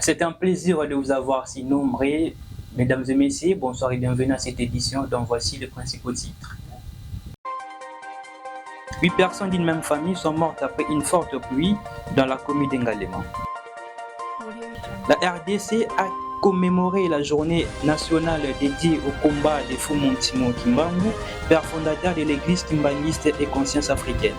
C'est un plaisir de vous avoir si nombreux. Mesdames et messieurs, bonsoir et bienvenue à cette édition dont voici les principaux titres. 8 personnes d'une même famille sont mortes après une forte pluie dans la commune d'Engalema. La RDC a commémoré la journée nationale dédiée au combat de Fumon Timo Kimbangu, père fondateur de l'église kimbanguiste et conscience africaine.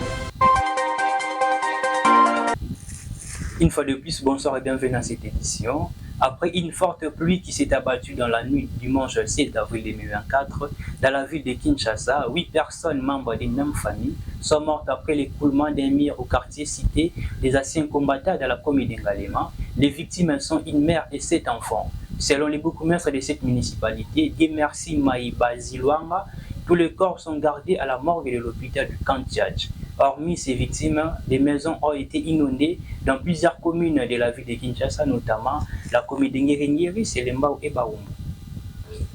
Une fois de plus, bonsoir et bienvenue à cette édition. Après une forte pluie qui s'est abattue dans la nuit du dimanche 7 avril 2024, dans la ville de Kinshasa, 8 personnes membres d'une même famille sont mortes après l'écroulement d'un mur au quartier cité des anciens combattants de la commune d'Engalema. Les victimes sont une mère et 7 enfants. Selon les bourgmestres de cette municipalité, Merci Maïba Zilwanga, tous les corps sont gardés à la morgue de l'hôpital du Kantiadj. Hormis ces victimes, des maisons ont été inondées dans plusieurs communes de la ville de Kinshasa, notamment la commune de Ngeri, Selembao et Baoumou.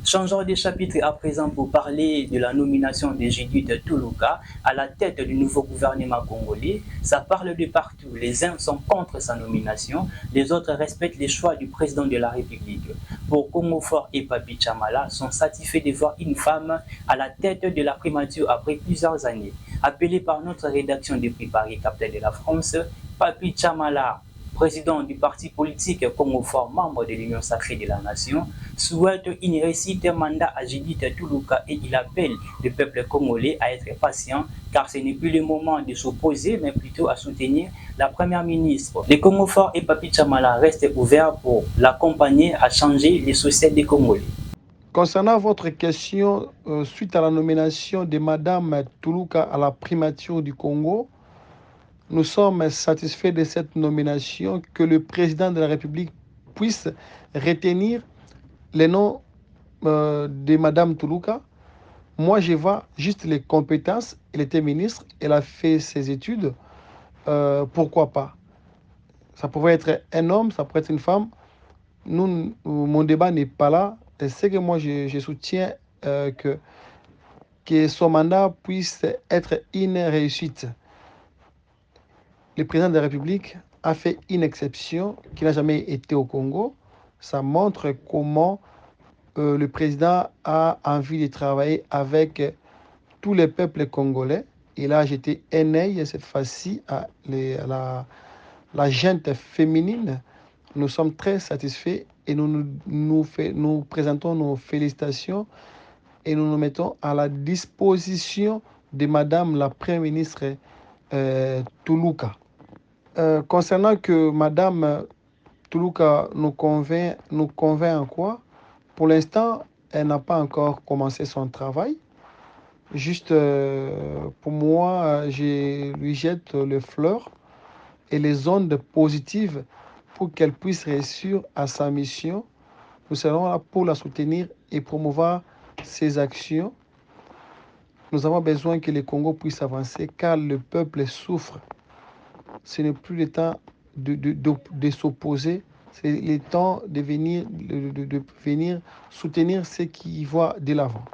Changeons de chapitre à présent pour parler de la nomination de Judith Tuluka à la tête du nouveau gouvernement congolais. Ça parle de partout. Les uns sont contre sa nomination, les autres respectent les choix du président de la République. Pour Congo Fort et Papi Chamala sont satisfaits de voir une femme à la tête de la primature après plusieurs années. Appelé par notre rédaction depuis Paris, capitale de la France, Papi Chamala, président du parti politique Congo Fort, membre de l'Union sacrée de la nation, souhaite une réussite mandat à Judith Tuluka et il appelle le peuple congolais à être patient car ce n'est plus le moment de s'opposer mais plutôt à soutenir la première ministre. Le Congo Fort et Papi Chamala restent ouverts pour l'accompagner à changer les sociétés des Congolais. Concernant votre question, suite à la nomination de Madame Tuluka à la primature du Congo, nous sommes satisfaits de cette nomination, que le président de la République puisse retenir les noms de Madame Tuluka. Moi, je vois juste les compétences. Elle était ministre, elle a fait ses études. Pourquoi pas? Ça pourrait être un homme, ça pourrait être une femme. Mon débat n'est pas là. C'est que moi, je soutiens que son mandat puisse être une réussite. Le président de la République a fait une exception qui n'a jamais été au Congo. Ça montre comment le président a envie de travailler avec tous les peuples congolais. Il a jeté un œil cette fois-ci à la gente féminine. Nous sommes très satisfaits et nous présentons nos félicitations et nous nous mettons à la disposition de Madame la Première ministre Tuluka. Concernant que Madame Tuluka nous convainc en quoi? Pour l'instant, elle n'a pas encore commencé son travail. Juste pour moi, je lui jette les fleurs et les ondes positives pour qu'elle puisse réussir à sa mission. Nous serons là pour la soutenir et promouvoir ses actions. Nous avons besoin que le Congo puisse avancer car le peuple souffre. Ce n'est plus le temps de s'opposer, c'est le temps de venir soutenir ceux qui voient de l'avant.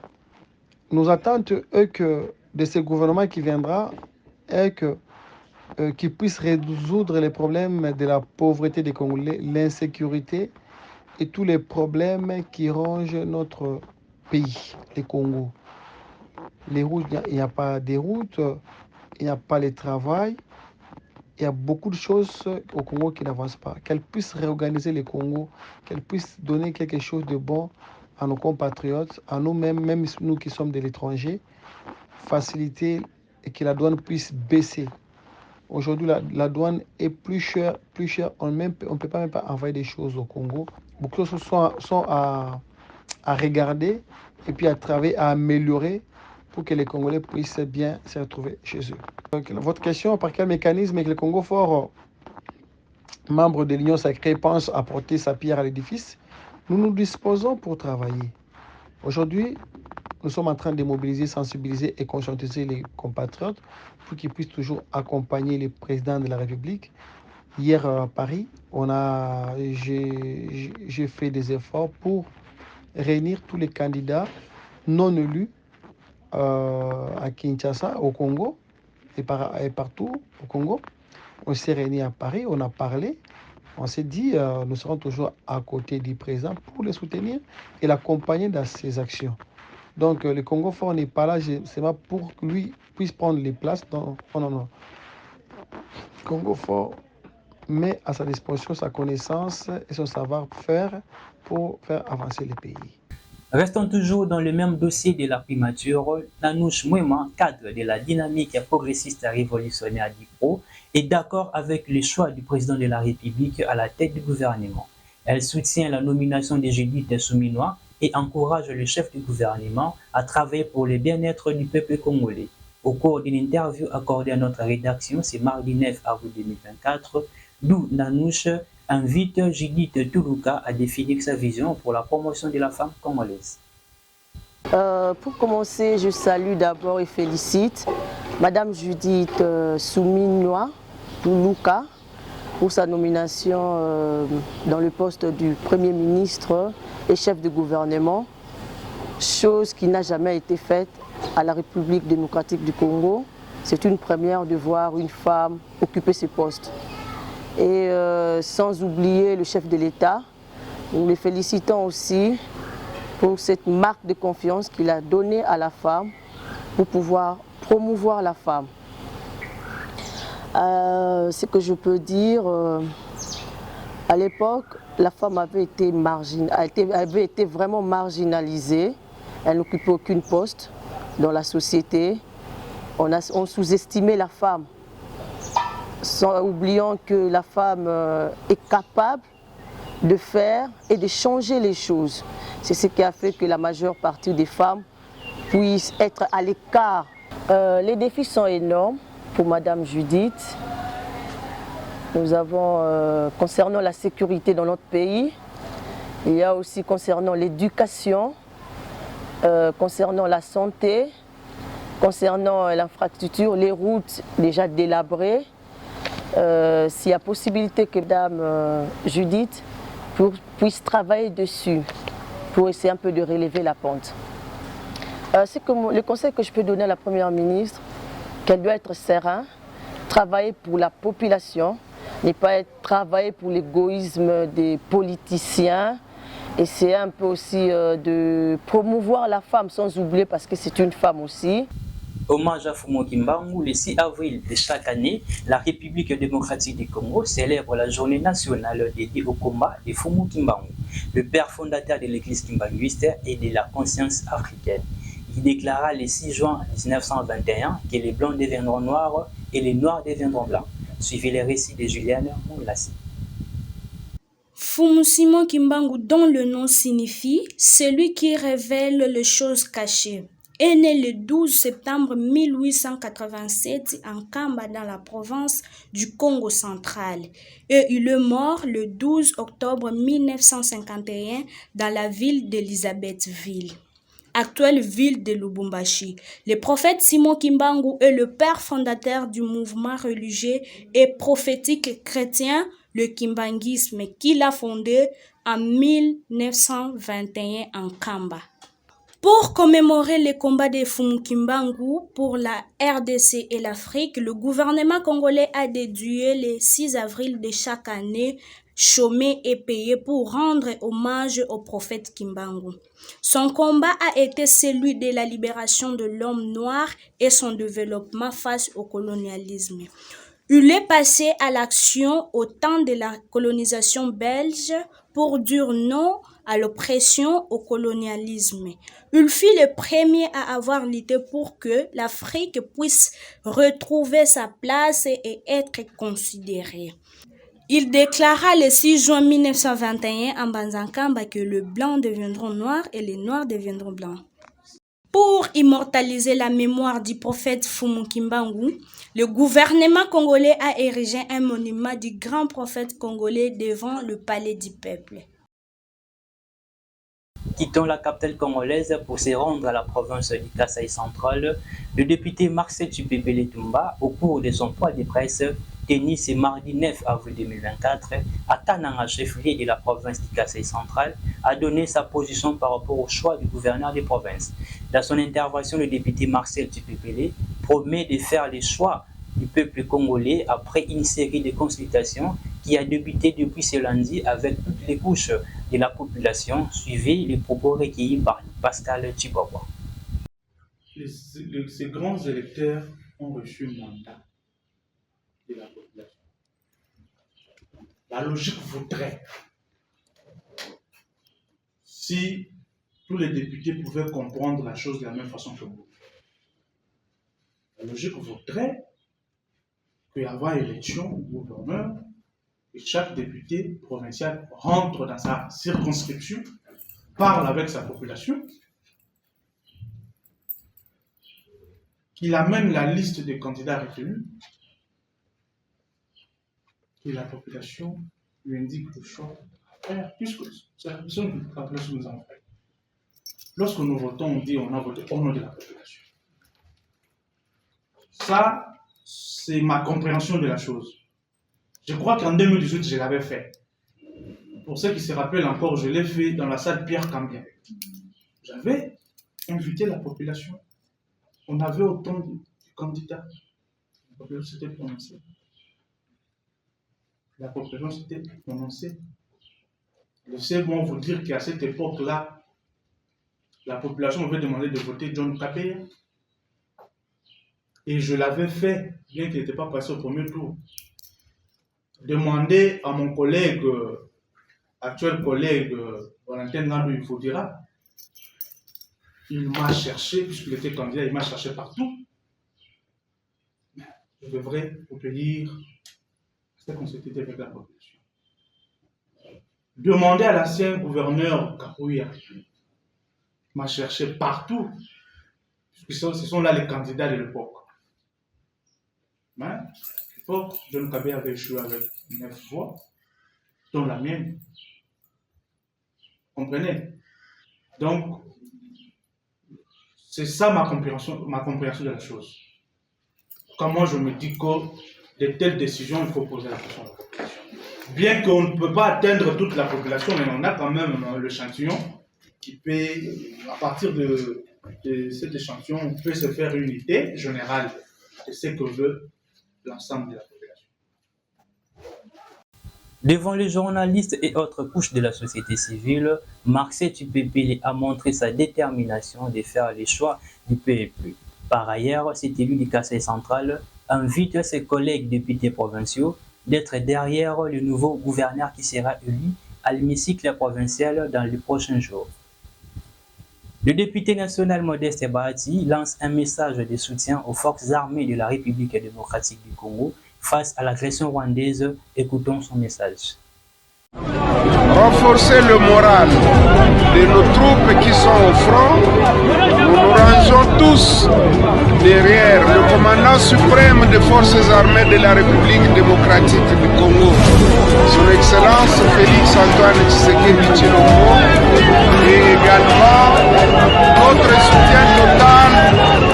Nos attentes, de ce gouvernement qui viendra, est qu'il puisse résoudre les problèmes de la pauvreté des Congolais, l'insécurité et tous les problèmes qui rongent notre pays, le Congo. Les routes, il n'y a pas de routes, il n'y a pas de travail. Il y a beaucoup de choses au Congo qui n'avancent pas. Qu'elle puisse réorganiser le Congo, qu'elle puisse donner quelque chose de bon à nos compatriotes, à nous-mêmes, même nous qui sommes de l'étranger, faciliter et que la douane puisse baisser. Aujourd'hui, la douane est plus chère. On ne peut pas même pas envoyer des choses au Congo. Beaucoup de choses sont à regarder et puis à travailler, à améliorer pour que les Congolais puissent bien se retrouver chez eux. Donc, votre question, par quel mécanisme est que le Congo Fort, membre de l'Union sacrée, pense apporter sa pierre à l'édifice? Nous nous disposons pour travailler. Aujourd'hui, nous sommes en train de mobiliser, sensibiliser et conscientiser les compatriotes pour qu'ils puissent toujours accompagner le président de la République. Hier à Paris, j'ai fait des efforts pour réunir tous les candidats non élus à Kinshasa, au Congo, et partout au Congo. On s'est réunis à Paris, on a parlé On s'est dit, nous serons toujours à côté du président pour le soutenir et l'accompagner dans ses actions. Donc, le Congo fort n'est pas là seulement pour que lui puisse prendre les places. Non, non, non. Congo fort met à sa disposition sa connaissance et son savoir-faire pour faire avancer le pays. Restons toujours dans le même dossier de la primature. Nanouche Mouema, cadre de la dynamique progressiste révolutionnaire d'IPRO, est d'accord avec le choix du président de la République à la tête du gouvernement. Elle soutient la nomination de Judith Souminois et encourage le chef du gouvernement à travailler pour le bien-être du peuple congolais. Au cours d'une interview accordée à notre rédaction ce mardi 9 avril 2024, d'où Nanouche invite Judith Toulouka à définir sa vision pour la promotion de la femme congolaise. Pour commencer, je salue d'abord et félicite Madame Judith Souminois Toulouka pour sa nomination dans le poste du Premier ministre et chef de gouvernement, chose qui n'a jamais été faite à la République démocratique du Congo. C'est une première de voir une femme occuper ce poste. Et sans oublier le chef de l'État, nous le félicitons aussi pour cette marque de confiance qu'il a donnée à la femme pour pouvoir promouvoir la femme. Ce que je peux dire, à l'époque, la femme avait été vraiment marginalisée. Elle n'occupait aucun poste dans la société. On sous-estimait la femme, oubliant que la femme est capable de faire et de changer les choses. C'est ce qui a fait que la majeure partie des femmes puissent être à l'écart. Les défis sont énormes pour Madame Judith. Nous avons, concernant la sécurité dans notre pays, il y a aussi concernant l'éducation, concernant la santé, concernant l'infrastructure, les routes déjà délabrées. S'il y a possibilité que Madame Judith puisse travailler dessus pour essayer un peu de relever la pente. Le conseil que je peux donner à la Première ministre, qu'elle doit être sereine, travailler pour la population, ne pas travailler pour l'égoïsme des politiciens, essayer un peu aussi de promouvoir la femme sans oublier parce que c'est une femme aussi. Hommage à Fumo Kimbangu, le 6 avril de chaque année, la République démocratique du Congo célèbre la journée nationale dédiée au combat de Fumo Kimbangu, le père fondateur de l'église kimbanguiste et de la conscience africaine. Il déclara le 6 juin 1921 que les blancs deviendront noirs et les noirs deviendront blancs. Suivez les récits de Juliane Moulassi. Fumu Simon Kimbangu, dont le nom signifie « celui qui révèle les choses cachées », est né le 12 septembre 1887 en Kamba dans la province du Congo central et il est mort le 12 octobre 1951 dans la ville d'Elisabethville, actuelle ville de Lubumbashi. Le prophète Simon Kimbangu est le père fondateur du mouvement religieux et prophétique chrétien, le kimbanguisme, qu'il a fondé en 1921 en Kamba. Pour commémorer les combats de Fumu Kimbangu pour la RDC et l'Afrique, le gouvernement congolais a dédié le 6 avril de chaque année chômé et payé pour rendre hommage au prophète Kimbangu. Son combat a été celui de la libération de l'homme noir et son développement face au colonialisme. Il est passé à l'action au temps de la colonisation belge pour dire non à l'oppression au colonialisme. Il fut le premier à avoir lutté pour que l'Afrique puisse retrouver sa place et être considérée. Il déclara le 6 juin 1921 en Banzankamba que les blancs deviendront noirs et les noirs deviendront blancs. Pour immortaliser la mémoire du prophète Fumu Kimbangu, le gouvernement congolais a érigé un monument du grand prophète congolais devant le palais du peuple. Quittons la capitale congolaise pour se rendre à la province du Kasaï central. Le député Marcel Tshipebele Tumba, au cours de son point de presse tenu ce mardi 9 avril 2024 à Tananga, chef-lieu de la province du Kasaï central, a donné sa position par rapport au choix du gouverneur des provinces. Dans son intervention, le député Marcel Tshipebele promet de faire les choix du peuple congolais après une série de consultations qui a débuté depuis ce lundi avec toutes les couches de la population. Suivez les propos recueillis par Pascal Chibawa. Ces grands électeurs ont reçu un mandat de la population. La logique voudrait, si tous les députés pouvaient comprendre la chose de la même façon que vous, la logique voudrait qu'avant élection du gouverneur, et chaque député provincial rentre dans sa circonscription, parle avec sa population, qu'il amène la liste des candidats retenus, que la population lui indique le choix à faire, puisque c'est la question de la population que nous avons fait. Lorsque nous votons, on dit on a voté au nom de la population. Ça, c'est ma compréhension de la chose. Je crois qu'en 2018, je l'avais fait. Pour ceux qui se rappellent encore, je l'ai fait dans la salle Pierre Cambien. J'avais invité la population. On avait autant de candidats. La population s'était prononcée. La population s'était prononcée. Laissez-moi vous dire qu'à cette époque-là, la population m'avait demandé de voter John Kabila. Et je l'avais fait, bien qu'il n'était pas passé au premier tour. Demander à mon collègue, actuel collègue, Valentin Nandou, il faut dire, il m'a cherché, puisqu'il était candidat, il m'a cherché partout. Je devrais obéir. C'était qu'on s'était dit avec la population. Demander à l'ancien gouverneur Karouya, il m'a cherché partout, puisque ce sont là les candidats de l'époque. Mais, à l'époque, John Kabila avait échoué avec 9 voix, dont la mienne. Vous comprenez? Donc, c'est ça ma compréhension de la chose. Quand moi je me dis que de telles décisions, il faut poser la question à la population. Bien qu'on ne peut pas atteindre toute la population, mais on a quand même l'échantillon qui peut, à partir de cet échantillon, on peut se faire une idée générale de ce que veut l'ensemble de la population. Devant les journalistes et autres couches de la société civile, Marcel Tupépélé a montré sa détermination de faire les choix du peuple. Par ailleurs, cet élu du Kasaï central invite ses collègues députés provinciaux d'être derrière le nouveau gouverneur qui sera élu à l'hémicycle provincial dans les prochains jours. Le député national Modeste Bahati lance un message de soutien aux forces armées de la République démocratique du Congo face à l'agression rwandaise. Écoutons son message. Renforcer le moral de nos troupes qui sont au front. Nous nous rangeons tous derrière le commandant suprême des forces armées de la République démocratique du Congo, Son Excellence Félix Antoine Tshisekedi Tshilombo, et également notre soutien total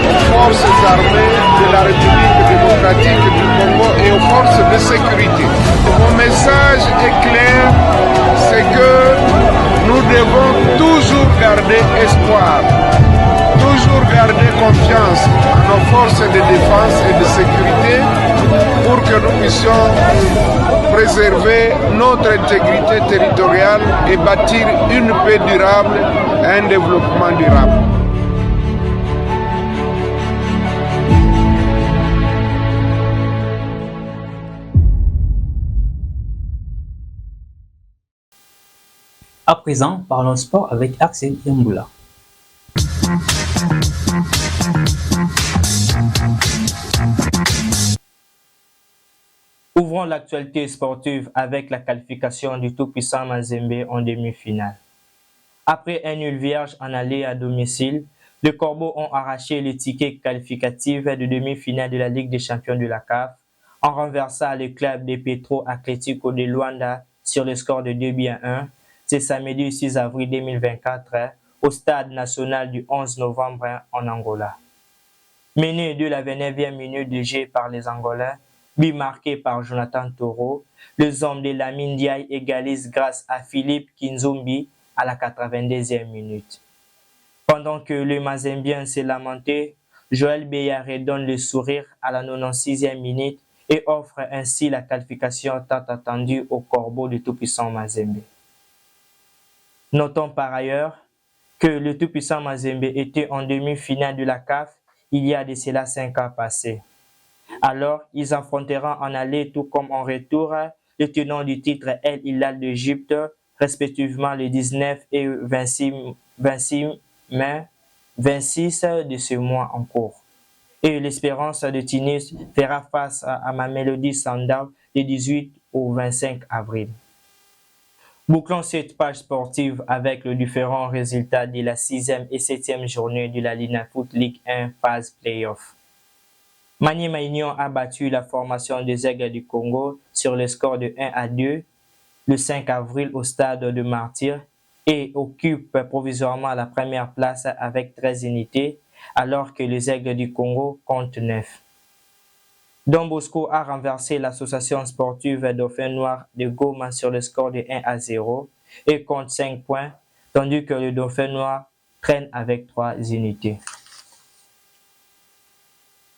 aux forces armées de la République démocratique du Congo et aux forces de sécurité. Mon message est clair, c'est que nous devons toujours garder espoir, toujours garder confiance en nos forces de défense et de sécurité pour que nous puissions préserver notre intégrité territoriale et bâtir une paix durable et un développement durable. À présent, parlons sport avec Axel Yamboula. Ouvrons l'actualité sportive avec la qualification du tout-puissant Mazembe en demi-finale. Après un nul vierge en aller à domicile, les Corbeaux ont arraché le ticket qualificatif de demi-finale de la Ligue des champions de la CAF en renversant le club de Petro Atlético de Luanda sur le score de 2-1. C'est samedi 6 avril 2024 au stade national du 11 novembre en Angola. Mené de la 29e minute de jeu par les Angolais, but marqué par Jonathan Toro, les hommes de Lamine Ndiaye égalisent grâce à Philippe Kinzumbi à la 82e minute. Pendant que le Mazembien s'est lamenté, Joël Béyaré donne le sourire à la 96e minute et offre ainsi la qualification tant attendue au corbeau du tout-puissant Mazembe. Notons par ailleurs que le tout-puissant Mazembe était en demi-finale de la CAF il y a de cela 5 ans passés. Alors, ils affronteront en aller tout comme en retour le tenant du titre El Hilal d'Égypte, respectivement le 19 et 26 mai 26 de ce mois en cours. Et l'Espérance de Tunis fera face à Mamelodi Sundowns du 18 au 25 avril. Bouclons cette page sportive avec les différents résultats de la 6e et 7e journée de la Ligue Foot Ligue 1 phase playoff. Maniema Union a battu la formation des Aigles du Congo sur le score de 1-2 le 5 avril au stade de Martyrs et occupe provisoirement la première place avec 13 unités alors que les Aigles du Congo comptent 9. Don Bosco a renversé l'association sportive Dauphin Noir de Goma sur le score de 1-0 et compte 5 points, tandis que le Dauphin Noir traîne avec 3 unités.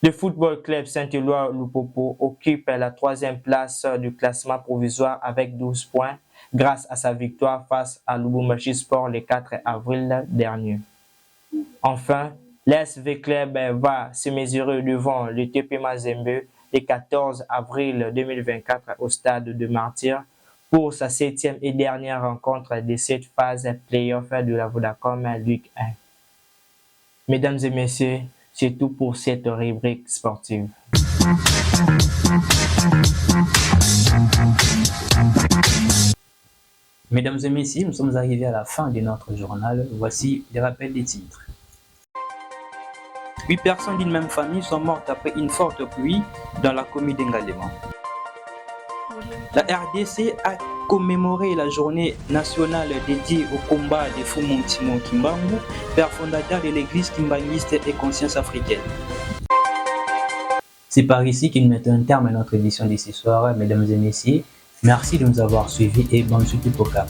Le Football Club Saint-Éloi Lupopo occupe la 3e place du classement provisoire avec 12 points grâce à sa victoire face à Lubumbashi Sport le 4 avril dernier. Enfin, l'SV Club va se mesurer devant le TP Mazembe le 14 avril 2024 au stade de Martyrs pour sa 7e et dernière rencontre de cette phase playoff de la Vodacom Ligue 1. Mesdames et messieurs, c'est tout pour cette rubrique sportive. Mesdames et messieurs, nous sommes arrivés à la fin de notre journal. Voici les rappels des titres. 8 personnes d'une même famille sont mortes après une forte pluie dans la commune d'Engalema. La RDC a commémoré la journée nationale dédiée au combat de Fumon Kimbangu, père fondateur de l'église kimbanguiste et conscience africaine. C'est par ici que nous mettons un terme à notre édition de ce soir. Mesdames et messieurs, merci de nous avoir suivis et bonne suite au Cap.